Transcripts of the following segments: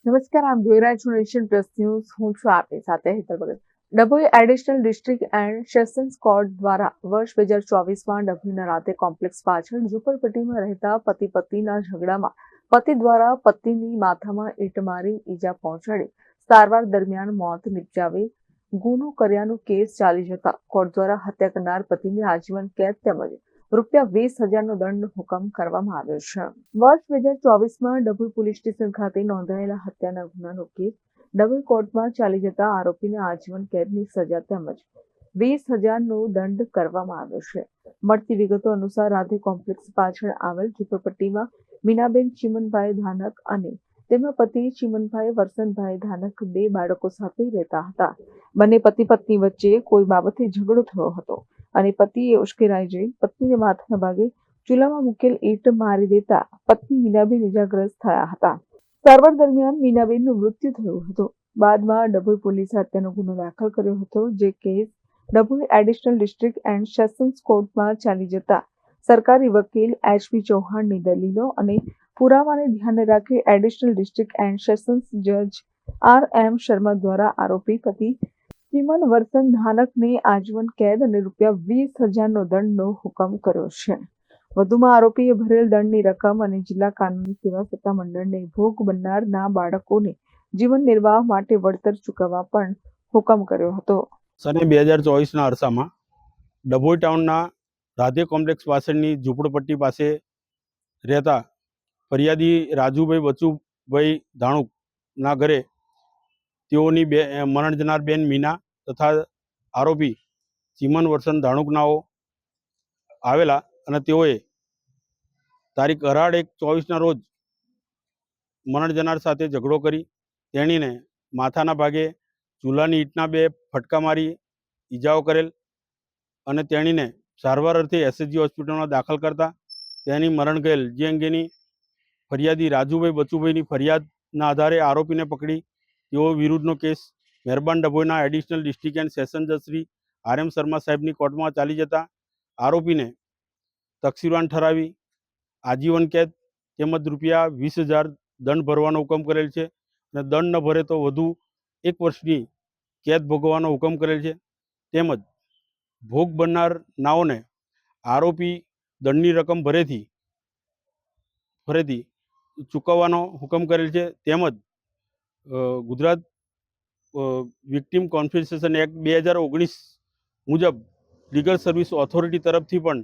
નમસ્કાર, આપ જોઈ રહ્યા છો નેશન પ્લસ ન્યૂઝ. હું છું આપની સાથે Hetal Bhagat. Dabhoi additional district and sessions court દ્વારા વર્ષ 2024માં ડભોઈના રાધે કોમ્પ્લેક્સ પાછળ ઝૂંપડપટ્ટીમાં રહેતા પતિ પત્નીના ઝઘડામાં પતિ દ્વારા પત્નીની માથામાં ઈંટ મારી ઈજા પહોંચાડી સારવાર દરમિયાન મોત નિપજાવી ગુનો કર્યાનો કેસ ચાલી જતા કોર્ટ દ્વારા હત્યા કરનાર પતિને આજીવન કેદ તેમજ ₹20,000નો દંડ હુકમ કરવામાં આવ્યો છે. વર્ષ 2024માં ડભોઈ પોલીસ સ્ટેશન ખાતે નોંધાયેલા હત્યાના ગુનાનો કેસ ડભોઈ કોર્ટમાં ચાલી જતા આરોપીને આજીવન કેદની સજા તેમજ ₹20,000નો દંડ કરવામાં આવ્યો છે. મળતી વિગતો અનુસાર રાધે કોમ્પ્લેક્સ પાછળ આવેલ ઝૂંપડપટ્ટીમાં મીનાબેન ચીમનભાઈ ધાનક અને તેમના પતિ ચીમનભાઈ વરસનભાઈ ધાનક 2 બાળકો સાથે રહેતા હતા. બંને પતિ પત્ની વચ્ચે કોઈ બાબતે ઝઘડો થયો હતો અને પતિએ ઉશ્કેરાઈ જઈ પત્નીને માથાના ભાગે ચૂલામાં મૂકેલ ઈંટ મારી દેતા પત્ની મીનાબેન ઇજાગ્રસ્ત થયા હતા. સારવાર દરમિયાન મીનાબેનનું મૃત્યુ થયું હતું. બાદમાં ડભોઈ પોલીસે હત્યાનો ગુનો દાખલ કર્યો હતો, જે case Dabhoi additional district and sessions કોર્ટમાં ચાલી જતા સરકારી વકીલ HP ચૌહાણની દલીલો અને પુરાવાને ધ્યાને રાખી એડિશનલ ડિસ્ટ્રિક્ટ એન્ડ સેશન્સ જજ RM શર્મા દ્વારા આરોપી પતિ ચીમન વરસન ધાનકને આજીવન કેદ અને ₹20,000નો દંડનો હુકમ કર્યો છે. વધુમાં આરોપીએ ભરેલ દંડની રકમ અને જિલ્લા કાનૂની સેવા સત્તા મંડળને ભોગ બનનારના બાળકોને જીવન નિર્વાહ માટે વળતર ચૂકવવા પણ હુકમ કર્યો હતો. સને 2024ના અરસામાં ડભોઈ ટાઉનના રાધે કોમ્પ્લેક્સ પાછળની ઝૂંપડપટ્ટી પાસે રહેતા ફરિયાદી રાજુભાઈ બચુભાઈ ધાણુકના ઘરે તેઓની મરણ જનાર બેન મીના તથા આરોપી ચીમન વરસન ધાણુકનાઓ આવેલા અને તેઓએ તારીખ 18/1/24ના રોજ મરણ જનાર સાથે ઝઘડો કરી તેણીને માથાના ભાગે ચૂલાની ઈંટના 2 ફટકા મારી ઈજાઓ કરેલ અને તેણીને સારવાર અર્થે SSG હોસ્પિટલમાં દાખલ કરતા તેની મરણ ગયેલ, જે અંગેની ફરિયાદી રાજુભાઈ બચુભાઈની ફરિયાદના આધારે આરોપીને પકડી તેઓ વિરુદ્ધનો કેસ મહેરબાન ડભોઈના એડિશનલ ડિસ્ટ્રિક્ટ એન્ડ સેશન જજ શ્રી RM શર્મા સાહેબની કોર્ટમાં ચાલી જતા આરોપીને તકસીરવાન ઠરાવી આજીવન કેદ તેમજ ₹20,000 દંડ ભરવાનો હુકમ કરેલ છે અને દંડ ન ભરે તો વધુ 1 વર્ષની કેદ ભોગવવાનો હુકમ કરેલ છે. તેમજ ભોગ બનનાર નાઓને આરોપી દંડની રકમ ફરેથી ચૂકવવાનો હુકમ કરેલ છે. તેમજ ગુજરાત વિક્ટિમ કોમ્પન્સેશન એક્ટ 2019 મુજબ લીગલ સર્વિસ ઓથોરિટી તરફથી પણ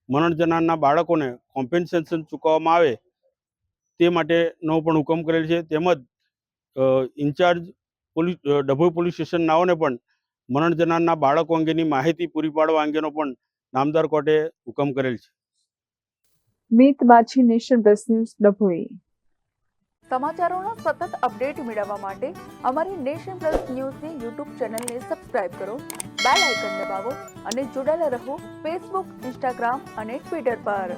મરણ જનારના બાળકોને કોમ્પન્સેશન ચૂકવવામાં આવે તે માટેનો પણ હુકમ કરેલ છે. તેમજ ઇન્ચાર્જ ડભોઈ પોલીસ સ્ટેશન નાઓને પણ મરણ જનારના બાળકો અંગેની માહિતી પૂરી પાડવા અંગેનો પણ નામદાર કોર્ટે હુકમ કરેલ છે. મીત માછી, નેશન પ્લસ ન્યૂઝ, ડભોઈ. સમાચારોનો સતત અપડેટ મેળવવા માટે અમારી નેશન પ્લસ ન્યૂઝની YouTube ચેનલને સબસ્ક્રાઇબ કરો, બેલ આઇકન દબાવો અને જોડાયેલા રહો Facebook, Instagram અને Twitter પર.